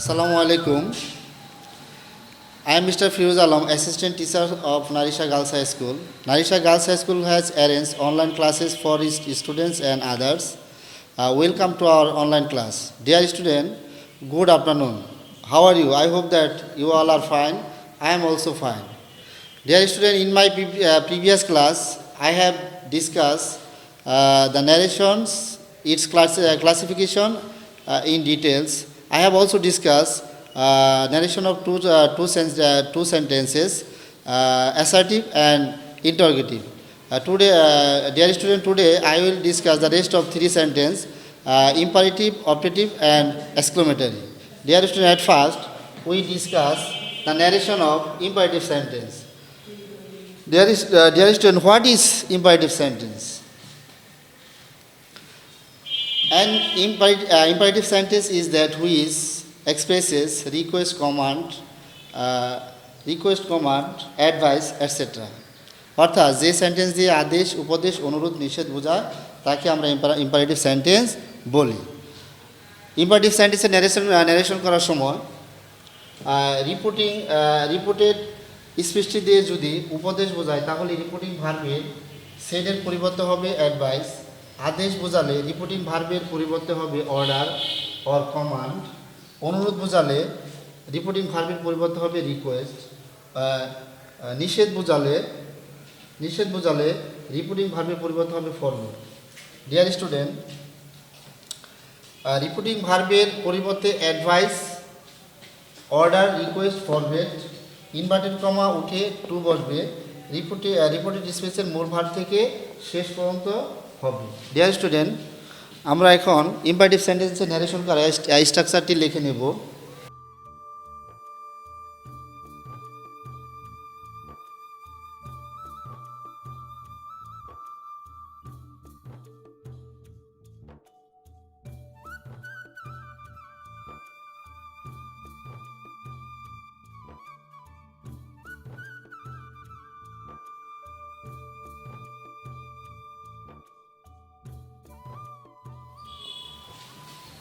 Assalamu alaikum. I am Mr. Firuz Alam, Assistant Teacher of Narisha Girls High School. Narisha Girls High School has arranged online classes for its students and others. Welcome to our online class. Dear student, good afternoon. How are you? I hope that you all are fine. I am also fine. Dear student, in my previous class, I have discussed the narrations, its classification in details. I have also discussed narration of two sentences, assertive and interrogative. Dear student, today I will discuss the rest of three sentences, imperative, operative, and exclamatory. Dear student, at first we discuss the narration of imperative sentence. Dear student, what is imperative sentence? An imperative sentence is that which expresses request, command, advice, etc. অর্থাৎ যে sentence দিয়ে আদেশ, উপদেশ, অনুরোধ, নিষেধ বোঝায় তাকে আমরা ইম্পারেটিভ সেন্টেন্স বলি। ইম্পারেটিভ সেন্টেন্সের ন্যারেশন করার সময় রিপোর্টেড স্পিচটি দিয়ে যদি উপদেশ বোঝায় তাহলে রিপোর্টিং ভার্বের সেডের পরিবর্তে হবে অ্যাডভাইস। আদেশ বোঝালে রিপোর্টিং ভার্বের পরিবর্তে হবে অর্ডার অর কমান্ড। অনুরোধ বোঝালে রিপোর্টিং ভার্বের পরিবর্তে হবে রিকোয়েস্ট। নিষেধ বোঝালে রিপোর্টিং ভার্বের পরিবর্তে হবে ফরওয়ার্ড। ডিয়ার স্টুডেন্ট, রিপোর্টিং ভার্বের পরিবর্তে advice, order, request, forward, inverted comma উঠে টু বসবে। রিপোর্টেড স্পেসের মূল ভার্ব থেকে শেষ পর্যন্ত হবে। ডিয়ার স্টুডেন্ট, আমরা এখন ইম্পারেটিভ সেন্টেন্সের ন্যারেশন করা স্ট্রাকচারটি লিখে নেব।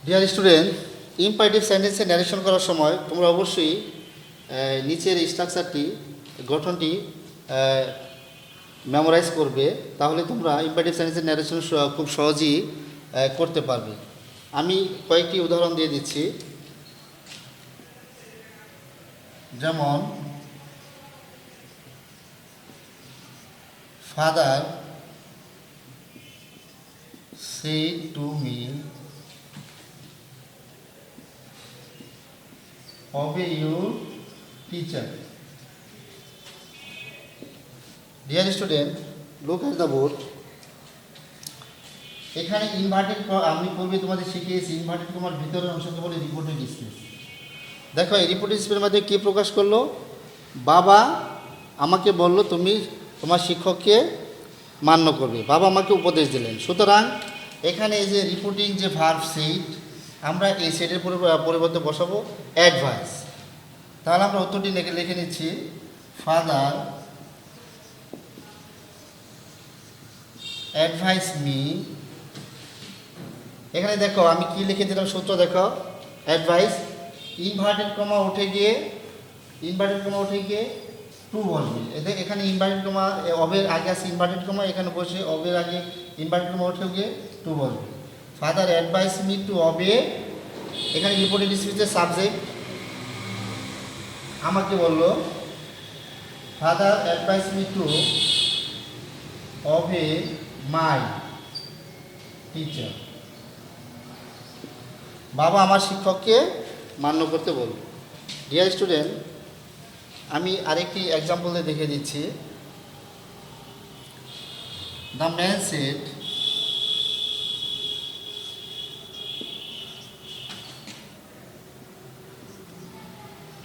ডিয়ার স্টুডেন্ট, ইম্পারেটিভ সেন্টেন্সে ন্যারেশন করার সময় তোমরা অবশ্যই নিচের স্ট্রাকচারটি, গঠনটি মেমোরাইজ করবে, তাহলে তোমরা ইম্পারেটিভ সেন্টেন্সের ন্যারেশন খুব সহজেই করতে পারবে। আমি কয়েকটি উদাহরণ দিয়ে দিচ্ছি। যেমন father said to me, obey your teacher. Dear student, look at the board. এখানে ইনভার্টেড, আমি পূর্বে তোমাদের শিখিয়েছি ইনভার্টেড কমার ভিতরের অংশকে বলে রিপোর্টেড স্পেস। দেখো এই রিপোর্টেড স্পেসের মধ্যে কী প্রকাশ করলো? বাবা আমাকে বলল তুমি তোমার শিক্ষককে মান্য করবে। বাবা আমাকে উপদেশ দিলেন। সুতরাং এখানে এই যে রিপোর্টিং যে ভার্ব সেড, আমরা এই সেটের পরিবর্তে বসাবো অ্যাডভাইস। তাহলে আমরা উত্তরটি লিখে নিচ্ছি, ফাদার অ্যাডভাইস মি। এখানে দেখো আমি কি লিখে দিলাম, সূত্র দেখো, অ্যাডভাইস ইনভার্টেড কমা উঠে গিয়ে টু বসবে। এখানে ইনভার্টেড কমা অবের আগে আছে ইনভার্টেড কমা, এখানে বসে অবের আগে ইনভার্টেড কমা উঠে গিয়ে টু বসবে। ফাদার অ্যাডভাইস মি টু অবে, এখানে রিপোর্টেড স্পিচের সাবজেক্ট আমাকে বলল, father advice me two অবে my teacher. বাবা আমার শিক্ষককে মান্য করতে বলল। ডিয়ার স্টুডেন্ট, আমি আরেকটি এক্সাম্পল দিয়ে দেখিয়ে দিচ্ছি। The man said,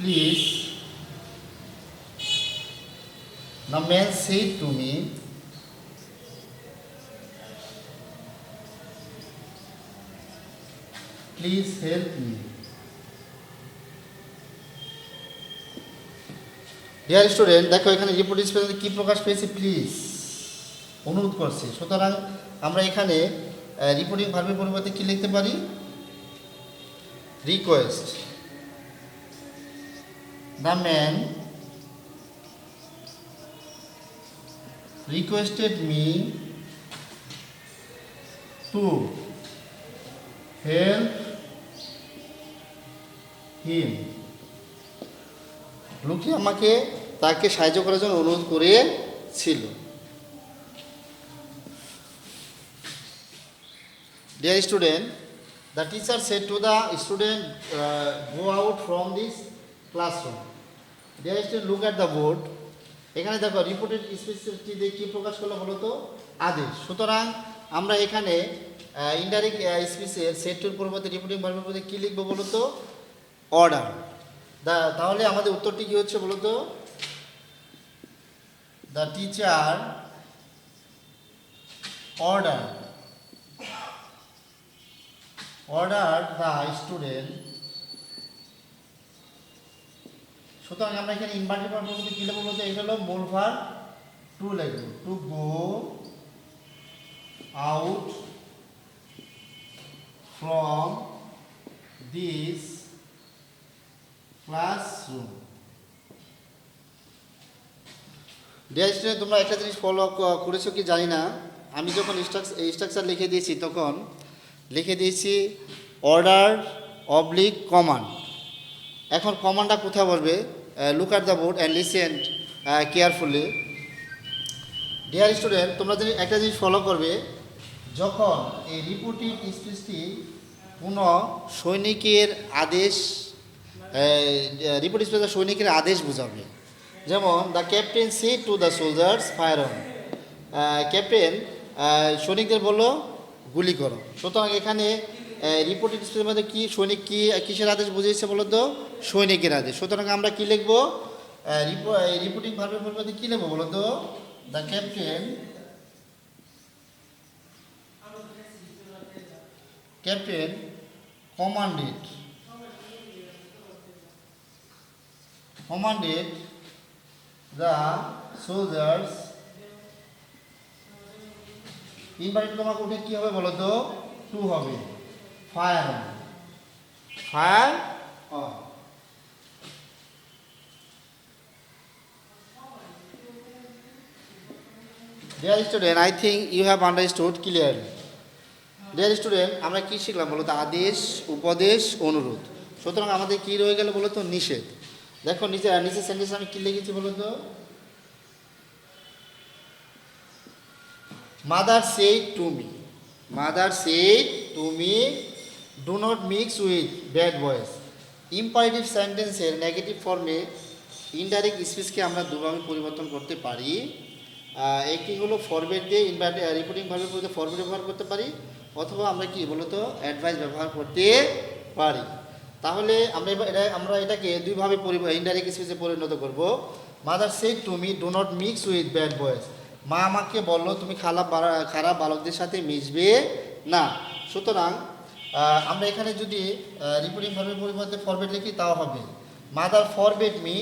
please, the man said to me, please help me. Dear student, দেখো এখানে রিপোর্টিং স্পেসে কী প্রকাশ পেয়েছে? প্লিজ, অনুরোধ করছে। সুতরাং আমরা এখানে রিপোর্টিং ভার্বের পরিবর্তে কী লিখতে পারি? Request. the man requested me to help him. লোকটি আমাকে তাকে সাহায্য করার জন্য অনুরোধ করেছিল. Dear student, the teacher said to the student, go out from this classroom. Dear student, look at the board. এখানে দেখো রিপোর্টেড স্পিচটি দিয়ে কি প্রকাশ করলো বলো তো? আদেশ. সুতরাং আমরা এখানে ইনডাইরেক্ট স্পিচের সেটটির পরিবর্তে রিপোর্টিং ভার্বের পরিবর্তে কি লিখবো বলো তো? অর্ডার. তাহলে আমাদের উত্তরটি কি হচ্ছে বলো তো? The teacher ordered the student. সুতরাং আমরা এখানে ইনভার্টেড ভার্ব বলতে কি লিখব বলতে? এটা হলো মূল ভার্ব টু লিখব. To go out from this classroom. Deer student, তোমরা একটা জিনিস ফলো করেছো কি জানি না, আমি যখন স্ট্রাকচার লিখে দিয়েছি তখন লিখে দিয়েছি অর্ডার অবলিক কমান্ড. এখন কমান্ডটা কোথায় বলবে? Look at the board and listen carefully. Deer student, তোমরা যদি একটা জিনিস ফলো করবে, যখন এই রিপোর্টিং স্পিচটি কোনো সৈনিকের আদেশ, রিপোর্ট স্পিচটা সৈনিকের আদেশ বোঝাবে. যেমন the captain said to the soldiers fire on. Captain সৈনিকদের বললো গুলি করো. সুতরাং এখানে রিপোর্টেড স্পিচের মধ্যে কি সৈনিক কি কিসের আদেশ বুঝিয়েছে বলো তো? সৈনিকের আদেশ. সুতরাং আমরা কি লিখবো? রিপোর্টিং ভার্বের পরিবর্তে কি লিখবো বলো তো? The captain commanded the soldiers. Inverted comma উঠে কি হবে বলো তো? টু হবে. Fire on. Dear student, I think you have understood clearly. Dear student, আমরা কি শিখলাম বলো তো? আদেশ, উপদেশ, অনুরোধ. সুতরাং আমাদের কি রয়ে গেল বলো তো? নিষেধ. দেখো নিচে সেন্টেন্স আমি কি লিখেছি বলো তো? Mother said to me, do not mix with bad boys. Imperative সেন্টেন্সের নেগেটিভ ফর্মে ইনডাইরেক্ট স্পিচকে আমরা দুভাবে পরিবর্তন করতে পারি. একটি হলো ফরওয়ার্ড দিয়ে রিপোর্টিং ভার্বের পরিবর্তে ফরওয়ার্ড ব্যবহার করতে পারি, অথবা আমরা কি বলো তো? অ্যাডভাইস ব্যবহার করতে পারি. তাহলে আমরা এটাকে দুইভাবে ইনডাইরেক্ট স্পিচে পরিণত করব. Mother said to me, do not mix with bad boys. মা আমাকে বললো তুমি খারাপ বালকদের সাথে মিশবে না. সুতরাং আমরা এখানে যদি রিপোর্টিং ভার্বের পরিবর্তে ফরওয়ার্ড লিখি তাও হবে mother forbade me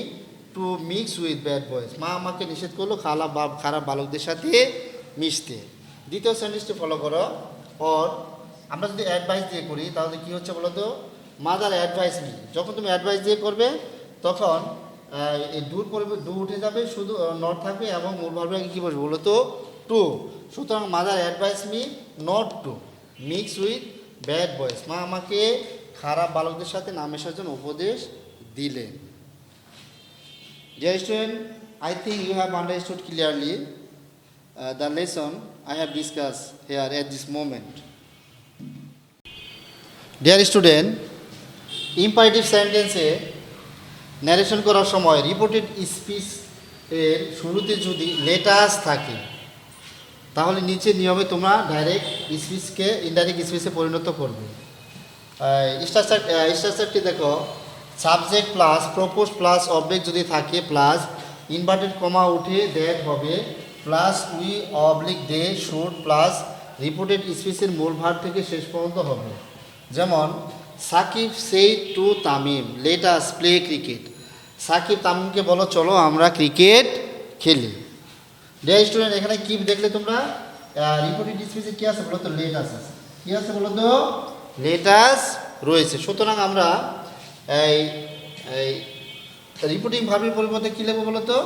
two mix with bad boys. মা আমাকে নিষেধ করলো খারাপ বালকদের সাথে মিশতে. দ্বিতীয় সেন্টেন্সটি ফলো করো. অর আমরা যদি অ্যাডভাইস দিয়ে করি তাহলে কি হচ্ছে বলো তো? Mother advise me. যখন তুমি অ্যাডভাইস দিয়ে করবে তখন এই ডু উঠে যাবে, শুধু নট থাকবে এবং মূল ভার্বে কী বলবে বলো তো? টু. সুতরাং mother advise me not to mix with bad boys. মা আমাকে খারাপ বালকদের সাথে না মেশার জন্য উপদেশ দিলেন. Dear student, I think you have understood clearly the lesson I have discussed here at this moment. Dear student, imperative সেন্টেন্সে ন্যারেশন করার সময় রিপোর্টেড স্পিচ এর শুরুতে যদি লেটাস থাকে তাহলে নিচে নিয়মে তোমরা ডাইরেক্ট স্পিচকে ইনডাইরেক্ট স্পিচে পরিণত করবে. স্ট্রাকচারটি দেখো. Subject plus propose plus object যদি থাকে প্লাস ইনভার্টেড কমা উঠে দ্যাট হবে plus we oblique they should plus reported স্পিচের মূল ভার্ব থেকে শেষ পর্যন্ত হবে. যেমন Sakib said to Tamim, let us play cricket. Sakib তামিমকে বলো চলো আমরা ক্রিকেট খেলি. ডিয়ার স্টুডেন্ট, এখানে কি দেখলে তোমরা? রিপোর্টেড স্পিচে কী আছে বলো তো? Let us. কী আছে বলো তো? লেট আস রয়েছে. সুতরাং আমরা এই রিপোর্টিং ভার্বের পরিবর্তে কী লিখবো বলো তো?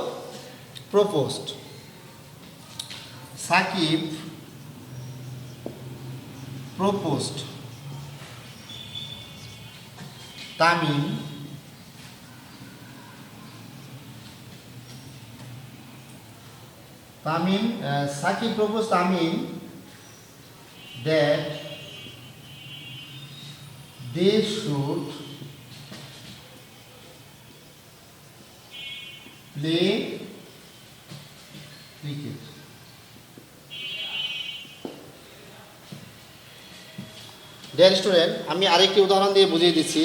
Proposed. Sakib proposed Tamim Saki proposed Tamim that they should play cricket. Dear student, আমি আরেকটি উদাহরণ দিয়ে বুঝিয়ে দিচ্ছি।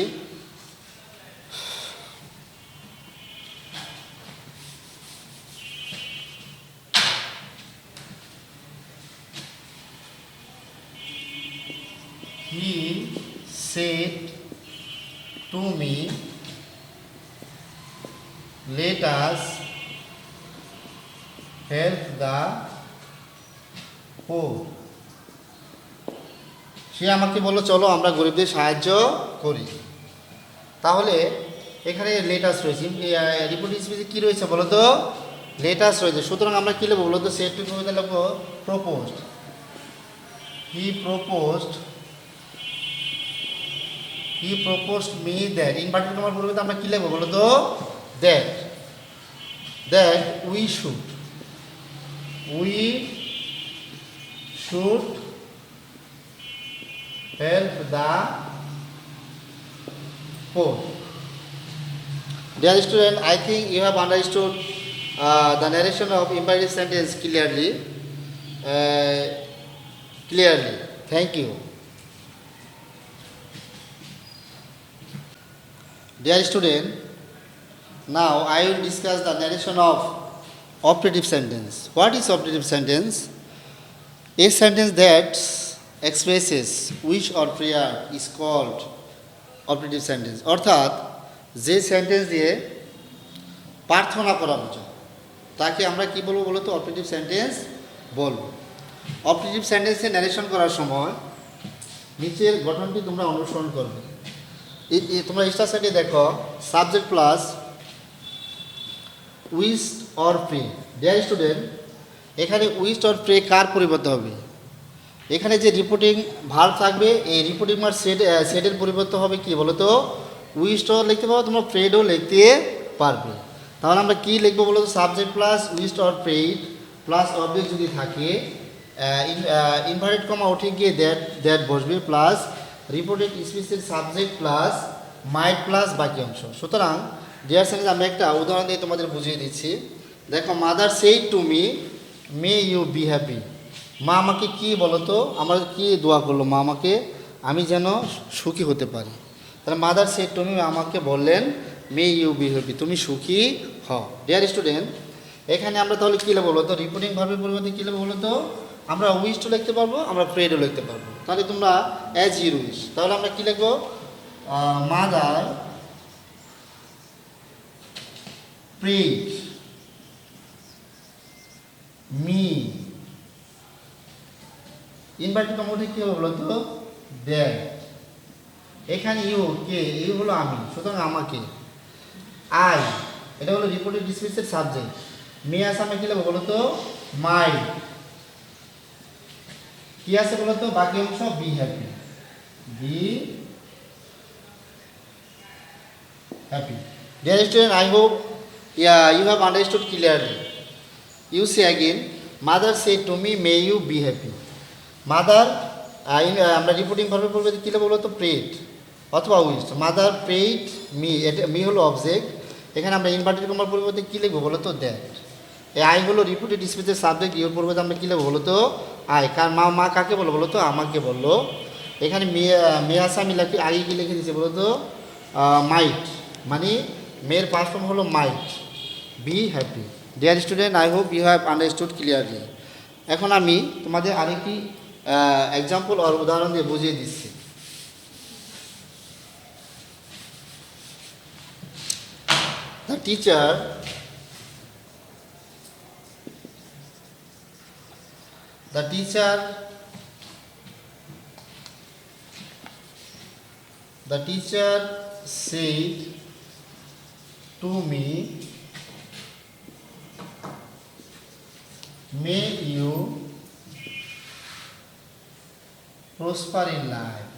He said to me, let us help the poor. সে আমাকে বললো চলো আমরা গরিবদের সাহায্য করি। তাহলে এখানে লেটাস রয়েছে, রিপোর্টিং স্পিচে কী রয়েছে বলো তো? লেটাস রয়েছে। সুতরাং আমরা কী লিখবো বলো তো? সেট টু কবিতা লিখবো proposed. He proposed me that. Inverted কমার পরিবর্তে আমরা কী লিখবো বলো তো? That we should help the poor. Dear student, I think you have understood the narration of imperative sentence clearly. Thank you. Dear student, now I will discuss the narration of operative sentence. What is operative sentence? A sentence that expresses wish or prayer is called operative sentence. অর্থাৎ যে sentence দিয়ে প্রার্থনা করা বোঝায় তাকে আমরা কি বলবো বলো তো? অপারেটিভ সেন্টেন্স বলবো। অপারেটিভ সেন্টেন্সে ন্যারেশন করার সময় নিচের গঠনটি তোমরা অনুসরণ করবে। তোমরা স্টার সাইডে দেখো, subject plus wish or pray. Dear student, এখানে উইশ অর প্রে কার পরিবর্তে হবে? এখানে যে রিপোর্টিং ভার্ব থাকবে, এই রিপোর্টিং ভার্ব সেটের পরিবর্তে হবে কি বলো তো? উইশও লিখতে পারো, তোমরা প্রেডও লিখতে পারবে। তাহলে আমরা কি লিখবো বলো তো? Subject plus wish or prayed plus object যদি থাকে, ইনভার্টেড কমা উঠে গিয়ে দ্যাট বসবে, প্লাস রিপোর্টেড স্পিচের সাবজেক্ট প্লাস মাইট প্লাস বাকি অংশ। সুতরাং ডিয়ার সেন্টেন্স আমি একটা উদাহরণ দিয়ে তোমাদের বুঝিয়ে দিচ্ছি। দেখো, mother said to me may you be happy. মা আমাকে কি বলো তো? আমার কি দোয়া করলো? মা আমাকে আমি যেন সুখী হতে পারি। তাহলে মাদার সেইড টু মি, আমাকে বললেন মে ইউ বি হ্যাপি, তুমি সুখী হও। ডিয়ার স্টুডেন্ট, এখানে আমরা তাহলে কী লিখবো বলো তো? রিপোর্টিং ভার্বের পরিবর্তে কী লিখবো বলো তো? আমরা উইশও লিখতে পারবো, আমরা প্রেডও লিখতে পারবো। তাহলে তোমরা অ্যাজ ইউর উইশ। তাহলে আমরা কী লিখবো? Mother prayed me, inverted comma উঠে কী হবে বলো তো? দ্যাট। এখানে ইউ কে, ইউ হলো আমি, সুতরাং আমাকে। আই, এটা হলো রিপোর্টেড স্পিচের সাবজেক্ট। মে আছে, আমি কী লিখবো বলো তো? মাই। কি আছে বলো তো? বাকি অংশ be happy, B happy. Dear student, I hope you have understood clearly. You say again, mother said to me, may you be happy. Mother আমরা রিপোর্টিং ভার্বের পরিবর্তে কী লিখবো বলো তো? প্রেড অথবা উইশ। মাদার প্রেড মি, এটা মি হলো object. এখানে আমরা ইনভার্টেড কমার পরিবর্তে কী লিখবো বলো তো? দ্যাট। এই আই হলো রিপোর্টেড স্পিচের সাবজেক্ট, ইউর পরিবর্তে আমরা কী লিখবো বলো তো? আই। কার মা কাকে বলো বলো তো? আমাকে বললো। এখানে মেয়ে আসা আমি লিখি, আগে কী লিখে দিচ্ছি বলো তো? মাইট, মানে মেয়ের পাস্ট ফর্ম হলো might. Be happy. Dear student, I hope you have understood clearly. এখন আমি তোমাদের আরেকটি এক্সাম্পল আর উদাহরণ দিয়ে বুঝিয়ে দিচ্ছি। The teacher said to me, may you prosper in life.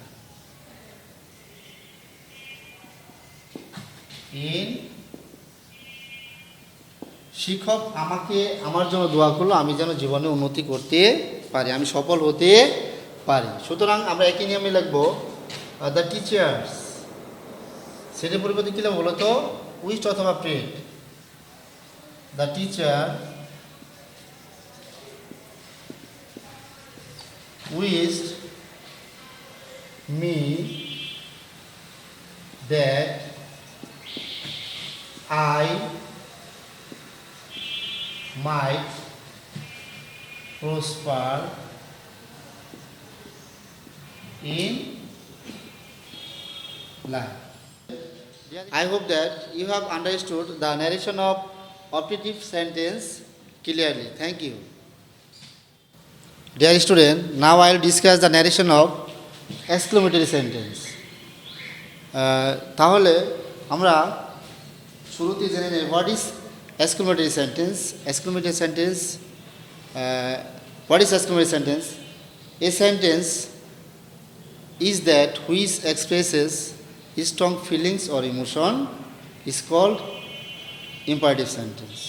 In শিক্ষক আমাকে আমার জন্য দোয়া করলো আমি যেন জীবনে উন্নতি করতে পারি, আমি সফল হতে পারি। সুতরাং আমরা একই নিয়মে লিখবো দ্য টিচার্স, সেটার পরিবর্তে কী লিখবো বলো তো? উইস্ট অথবা prayed. The teacher wished me that I might prosper in life. I hope that you have understood the narration of operative sentence clearly. Thank you. Dear student, now I will discuss the narration of exclamatory sentence. তাহলে আমরা শুরুতে জেনে নেই what is exclamatory sentence. Exclamatory sentence. What is exclamatory sentence? A sentence is that which expresses strong feelings or emotion is called imperative sentence.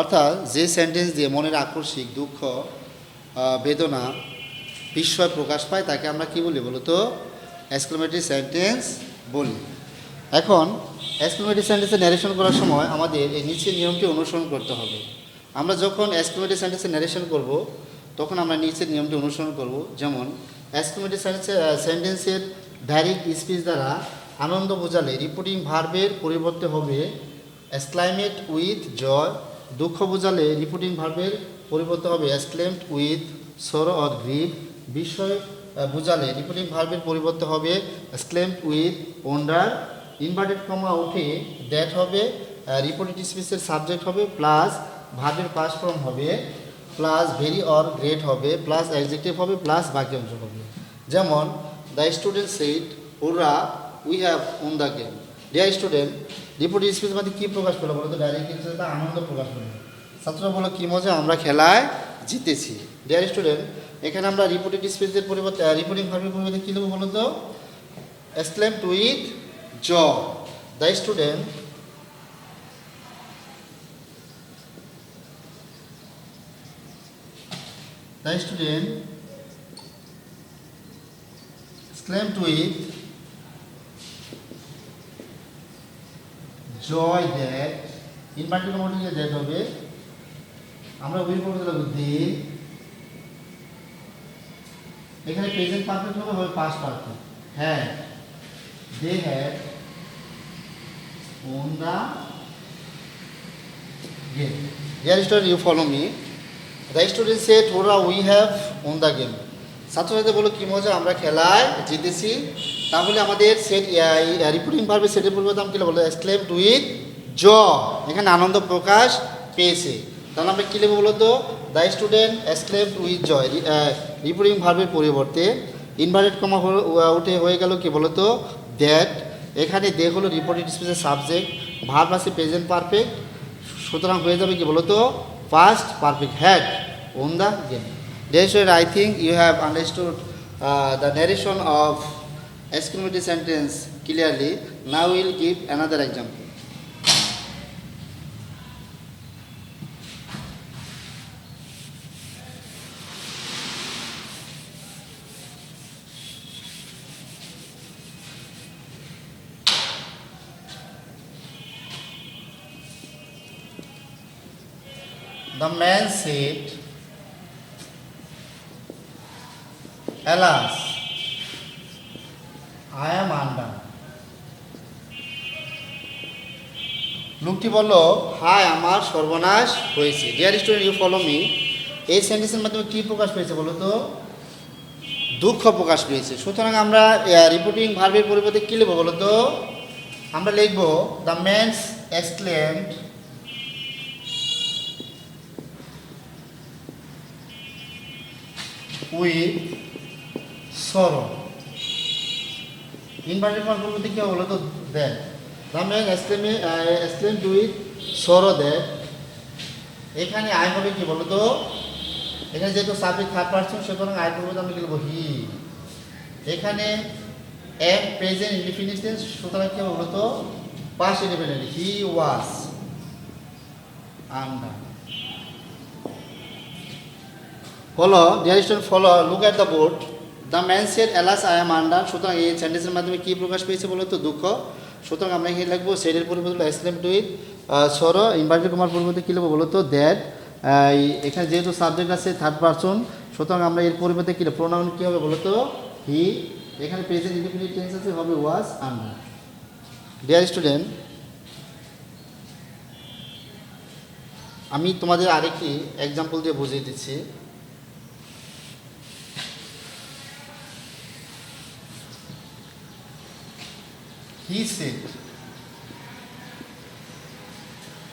অর্থাৎ যে sentence দিয়ে মনের আকস্মিক দুঃখ, বেদনা, বিস্ময় প্রকাশ পায় তাকে আমরা কি বলি বলো তো? এক্সক্লেমেটরি সেন্টেন্স বলি। এখন এক্সক্লেমেটরি সেন্টেন্সে ন্যারেশন করার সময় আমাদের এই নিচের নিয়মটি অনুসরণ করতে হবে। আমরা যখন এক্সক্লেমেটরি সেন্টেন্সে ন্যারেশন করব তখন আমরা নিচের নিয়মটি অনুসরণ করব। যেমন এক্সক্লেমেটরি সেন্টেন্সের ডাইরেক্ট স্পিচ দ্বারা আনন্দ বোঝালে রিপোর্টিং ভার্বের পরিবর্তে হবে এক্সক্লাইমেট উইথ জয়। দুঃখ বোঝালে রিপোর্টিং ভার্বের পরিবর্তে হবে exclaimed with sorrow or grief. বিস্ময় বোঝালে রিপোর্টিং ভার্বের পরিবর্তে হবে exclaimed with wonder. Inverted comma উঠে দ্যাট হবে, রিপোর্টেড স্পিচের সাবজেক্ট হবে, প্লাস ভার্বের পাস্ট ফর্ম হবে, প্লাস ভেরি অর গ্রেট হবে, প্লাস অ্যাডজেক্টিভ হবে, প্লাস বাক্যাংশ হবে। যেমন the student said hurrah we have won the game. Dear student, reported speech মধ্যে কী প্রকাশ পেলো বলো তো? ডাইরেক্ট ইনসাইড আনন্দ প্রকাশ পেলো। ছাত্ররা বলো কী মজা, আমরা খেলায় জিতেছি। ডিয়ার স্টুডেন্ট, এখানে আমরা রিপোর্টেড স্পিচের পরিবর্তে রিপোর্টিং ভার্বের পরিবর্তে কী দেবো বলো তো? Exclaimed with joy. The student exclaimed with joy that, inverted comma উঠে দ্যাট হবে, আমরা উইল পরিবর্তে লিখব দে। এখানে প্রেজেন্ট পারফেক্ট হবে পাস্ট পারফেক্ট। হ্যাঁ, they had won the game. Dear student, you follow me. The student said ওরা we have won the game. ছাত্রছাত্রীদের বলো কী মজা, আমরা খেলায় জিতেছি। তাহলে আমাদের সেট রিপোর্টিং ভার্বে সেটের পরিবর্তে আমি কী বলবো? এক্সক্লেমড উইথ জয়। এখানে আনন্দ প্রকাশ পেয়েছে। তাহলে আমরা কী লিখবো বলো তো? The student exclaimed with joy. Reporting ভার্বের পরিবর্তে ইনভার্টেড কমা উঠে হয়ে গেল কি বলো তো? দ্যাট। এখানে দে হলো রিপোর্টেড স্পিচের সাবজেক্ট, ভার্ব আছে প্রেজেন্ট পারফেক্ট, সুতরাং হয়ে যাবে কি বলো তো? Past perfect, had won the game. Dear student, I think you have understood the narration of exclamatory sentence clearly. Now we will give another example. The man said, alas, I am undone. লোকটি বলল, হায় আমার সর্বনাশ হয়েছে। Dear student, you follow me. এই সেন্টেন্সের মাধ্যমে কী প্রকাশ পেয়েছে বলো তো? দুঃখ প্রকাশ পেয়েছে। সুতরাং আমরা রিপোর্টিং ভার্বের পরিবর্তে কী লিখবো বলো তো? আমরা লিখব the man's exclaimed with sorrow. Inverted কমার পরিবর্তে কী হবে বলো তো? Then. The man exclaim to it sorrow that, এখানে আই হবে কি বলো তো, এখানে যেহেতু সাবজেক্ট থার্ড পারসন সুতরাং আই পূর্বতে আমি কি লিখবো হি। এখানে এম প্রেজেন্ট ইনডিফিনিট টেন্স সুতরাং কি হবে বলো তো past indefinite, he was under. Follow dear student follow look at the board, the man said alas I am under, সুতরাং এই সেন্টেন্সের মাধ্যমে কী প্রকাশ পেয়েছে বলো তো দুঃখ, সুতরাং আমরা এখানে লিখবো সেডের পরিবর্তে এক্সক্লেম টু ইট সরো, ইনভার্টেড কমার পরিবর্তে কী লিখবো বলো তো দ্যাট, এখানে যেহেতু সাবজেক্ট আছে থার্ড পারসন সুতরাং আমরা এর পরিবর্তে কী প্রোনাউন কী হবে বলো তো হি, এখানে প্রেজেন্ট ইনডিফিনিট টেন্স আছে হবে ওয়াজ আন্ডার। ডিয়ার স্টুডেন্ট আমি তোমাদের আরেকটি এক্সাম্পল দিয়ে বুঝিয়ে দিচ্ছি।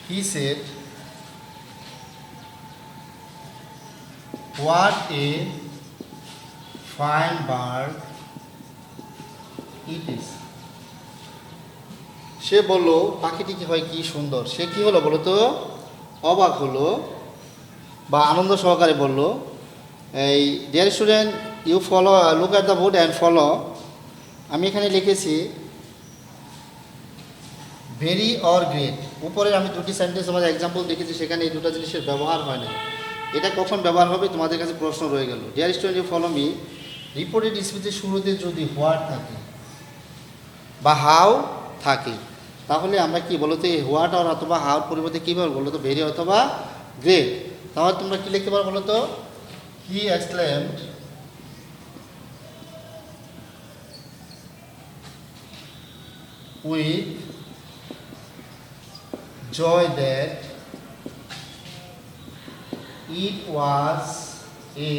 He said, what a fine bird it is. সে বলল পাখিটি কি হয় কি সুন্দর, সে কি হলো বলো তো অবাক হলো বা আনন্দ সহকারে বলল। এই dear student you follow look at the board and follow, আমি এখানে লিখেছি ভেরি অর গ্রেট, উপরে আমি দুটি সেন্টেন্স আমাদের এক্সাম্পল দেখেছি সেখানে এই দুটো জিনিসের ব্যবহার হয় না, এটা কখন ব্যবহার হবে তোমাদের কাছে প্রশ্ন রয়ে গেল। Dear student you follow me, reported স্পিচের শুরুতে যদি হোয়াট থাকে বা হাউ থাকে তাহলে আমরা কি বলো তো এই হোয়াট আর অথবা হাউর পরিবর্তে কী বলবো বলো তো ভেরি অথবা গ্রেট, তাহলে তোমরা কী লিখতে পারো বলো তো he exclaimed with joy that it was a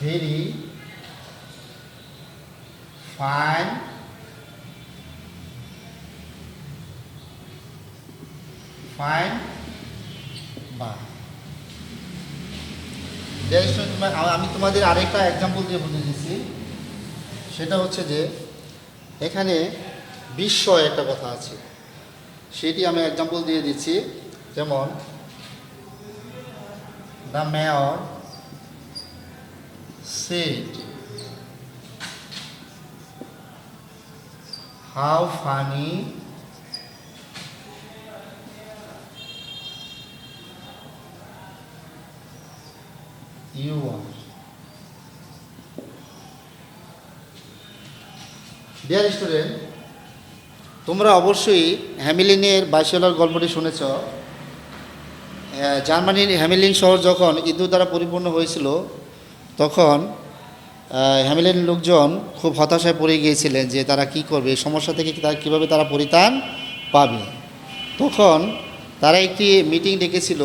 very fine bird. আমি তোমাদের আরেকটা এক্সাম্পল দিয়ে বলে দিচ্ছি, সেটা হচ্ছে যে এখানে বিস্ময় একটা কথা আছে, সেটি আমি এক্সাম্পল দিয়ে দিচ্ছি। যেমন the mayor said how funny you are. Dear student তোমরা অবশ্যই হ্যামিলিনের বাইশালার গল্পটি শুনেছ। জার্মানির হ্যামিলিন শহর যখন ইঁদুর দ্বারা পরিপূর্ণ হয়েছিল তখন হ্যামিলিন লোকজন খুব হতাশায় পড়ে গিয়েছিলেন যে তারা কি করবে, এই সমস্যা থেকে কীভাবে তারা পরিত্রাণ পাবে। তখন তারা একটি মিটিং ডেকেছিল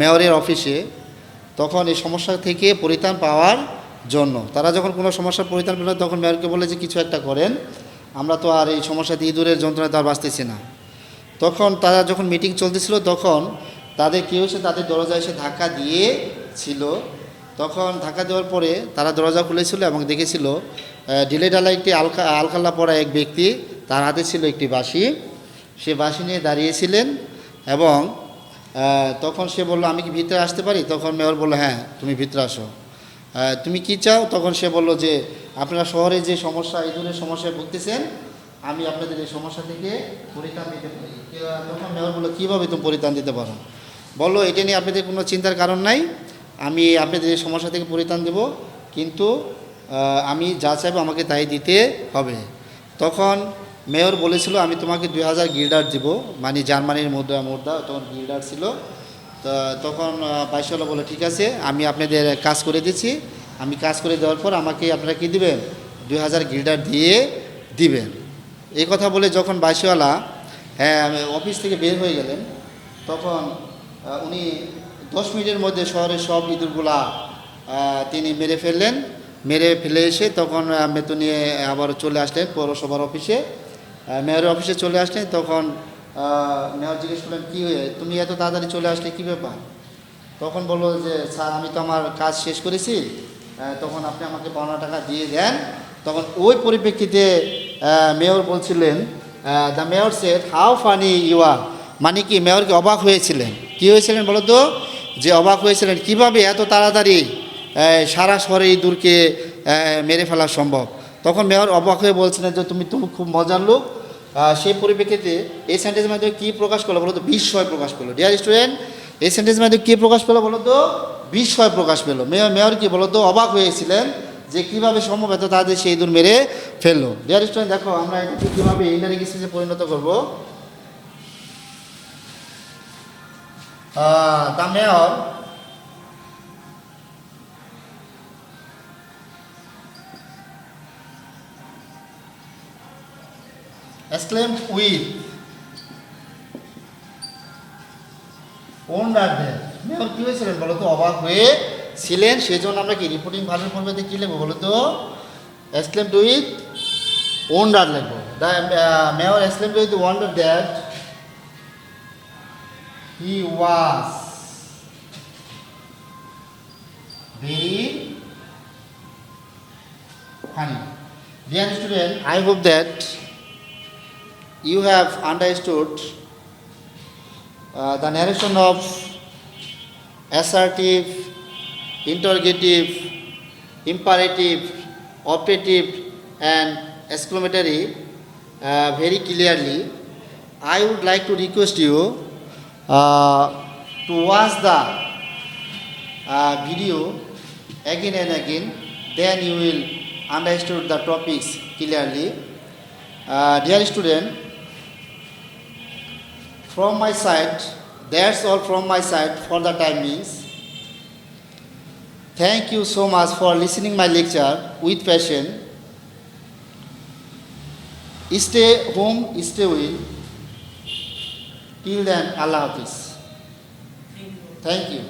মেয়রের অফিসে, তখন এই সমস্যা থেকে পরিত্রাণ পাওয়ার জন্য তারা যখন কোনো সমস্যার পরিত্রাণ পেল তখন মেয়রকে বলে যে কিছু একটা করেন, আমরা তো আর এই সমস্যাতে ইঁদুরের যন্ত্রণায় তো আর বাঁচতেছি না। তখন তারা যখন মিটিং চলতেছিল তখন তাদের কেউ এসে তাদের দরজা এসে ধাক্কা দিয়েছিল। তখন ধাক্কা দেওয়ার পরে তারা দরজা খুলেছিল এবং দেখেছিল ঢিলে ঢালা একটি আলখাল্লা পরা এক ব্যক্তি, তার হাতে ছিল একটি বাঁশি, সে বাঁশি নিয়ে দাঁড়িয়েছিলেন এবং তখন সে বলল আমি কি ভিতরে আসতে পারি? তখন মেয়র বলল হ্যাঁ তুমি ভিতরে আসো, তুমি কি চাও? তখন সে বলল যে আপনারা শহরে যে সমস্যা ইঁদুরের সমস্যায় ভুগতেছেন আমি আপনাদের এই সমস্যা থেকে পরিত্রাণ দিতে পারি। তখন মেয়র বললো কীভাবে তুমি পরিত্রাণ দিতে পারো? বললো এটা নিয়ে আপনাদের কোনো চিন্তার কারণ নাই, আমি আপনাদের এই সমস্যা থেকে পরিত্রাণ দেব, কিন্তু আমি যা চাইবো আমাকে তাই দিতে হবে। তখন মেয়র বলেছিল আমি তোমাকে 2000 গিল্ডার দিব, মানে জার্মানির মুদ্রা তখন গিল্ডার ছিল। তো তখন বাইশওয়ালা বলে ঠিক আছে আমি আপনাদের কাজ করে দিচ্ছি, আমি কাজ করে দেওয়ার পর আমাকে আপনারা কী দিবেন 2000 গিল্ডার দিয়ে দিবেন। এই কথা বলে যখন বাইশওয়ালা অফিস থেকে বের হয়ে গেলেন তখন উনি 10 মিনিটের মধ্যে শহরের সব ইঁদুরগুলা তিনি মেরে ফেললেন। মেরে ফেলে এসে তখন বেতন নিয়ে আবার চলে আসলেন পৌরসভার অফিসে, মেয়রের অফিসে চলে আসলেন। তখন মেয়র জিজ্ঞেস করলেন কী হয়ে তুমি এত তাড়াতাড়ি চলে আসলে, কী ব্যাপার? তখন বললো যে স্যার আমি তো আমার কাজ শেষ করেছি, তখন আপনি আমাকে 52 টাকা দিয়ে দেন। তখন ওই পরিপ্রেক্ষিতে মেয়র বলছিলেন, the mayor said how funny you are, মানে কি মেয়র কি অবাক হয়েছিলেন, কি হয়েছিলেন বলো তো, যে অবাক হয়েছিলেন কিভাবে এত তাড়াতাড়ি সারা শহরে ইঁদুরকে মেরে ফেলা সম্ভব। তখন মেয়র অবাক হয়ে বলছিলেন যে তুমি তুমি খুব মজার লোক। সেই পরিপ্রেক্ষিতে এই সেন্টেন্সের মাধ্যমে কী প্রকাশ করলো বলো তো, বিস্ময় প্রকাশ করলো। ডিয়ার স্টুডেন্ট, এই সেন্টেন্সের মাধ্যমে কী প্রকাশ পেলো বলো তো, বিস্ময় প্রকাশ পেলো। মেয়র কি বলো তো অবাক হয়েছিলেন যে কীভাবে সম্ভব এত তাড়াতাড়ি সেই ইঁদুর মেরে ফেললো। ডিয়ার স্টুডেন্ট, দেখো আমরা এটাকে কীভাবে ইনডাইরেক্ট স্পিচে পরিণত করবো। The mayor exclaimed with wonder that, mayor কি হয়েছিলেন বলো তো, অবাক হয়ে ছিলেন। সেই জন্য আমরা কি রিপোর্টিং ভার্বের পরিবর্তে কি লিখবো বলো তো, exclaimed with wonder লিখবো। The mayor exclaimed with wonder that he was very funny. Dear student, I hope that you have understood the narration of assertive, interrogative, imperative, operative and exclamatory very clearly. I would like to request you to watch the video again and again, then you will understood the topics clearly. Dear student, from my side, that's all from my side for the time being. Thank you so much for listening my lecture with passion. Stay home, stay well. Till then, Allah Hafiz. Thank you.